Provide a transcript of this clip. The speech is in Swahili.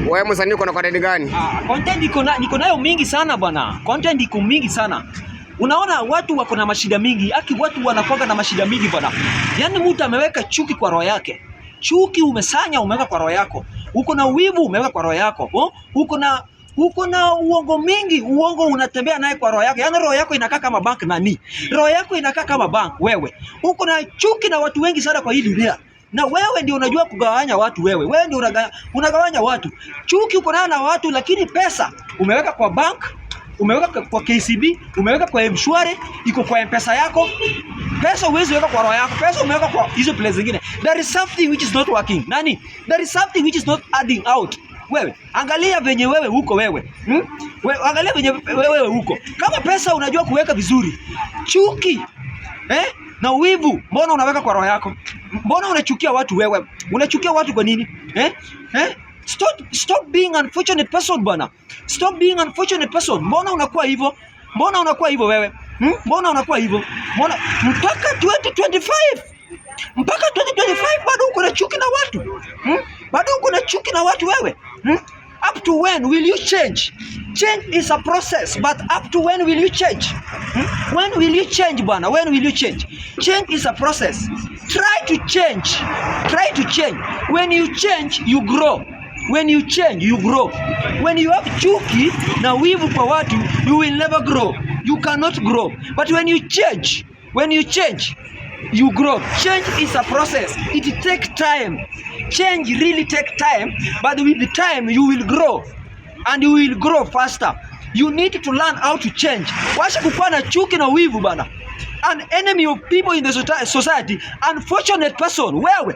Wewe msanii uko na content gani? Content niko nayo mingi sana bwana. Content iko mingi sana. Unaona watu wako na mashida mingi. Watu wanakuwa na mashida mingi bwana. Yaani mtu ameweka chuki kwa roho yake. Chuki umesanya umeweka kwa roho yako. Uko na wivu umeweka kwa roho yako. Uko na uongo mingi, uongo unatembea naye kwa roho yako. Yaani roho yako inakaa kama bank nani? Roho yako inakaa kama bank wewe. Uko na chuki na watu wengi sana kwa hii dunia. Na wewe ndio unajua kugawanya watu wewe. Wewe ndio unagawanya watu. Chuki uko nayo na watu, lakini pesa umeweka kwa bank, umeweka kwa KCB, umeweka kwa M-Shwari, iko kwa M-Pesa yako. Pesa huwezi weka kwa roho yako. Pesa umeweka kwa hizo place zingine. There is something which is not working. Nani? There is something which is not adding out. Wewe angalia venye wewe huko wewe. Angalia venye wewe huko. Kama pesa unajua kuweka vizuri, chuki na wivu mbona unaweka kwa roho yako? Mbona unachukia watu wewe? Unachukia watu kwa nini? Stop being unfortunate person bana. Stop being unfortunate person. Mbona unakuwa hivyo? Mbona unakuwa hivyo wewe? Mbona unakuwa hivyo? Mbona mpaka 2025 bado uko na chuki na watu? Bado uko na chuki na watu wewe? Up to when will you change? Change is a process, but up to when will you change? When will you change, bwana? When will you change? Change is a process. Try to change. Try to change. When you change, you grow. When you change, you grow. When you have chuki na wivu kwa watu, you will never grow. You cannot grow. But when you change, you grow. Change is a process. It takes time. Change really takes time, but with the time you will grow, and you will grow faster. You need to learn how to change. Washa kukuwa na chuki na wivu bana. An enemy of people in the society, unfortunate person wewe.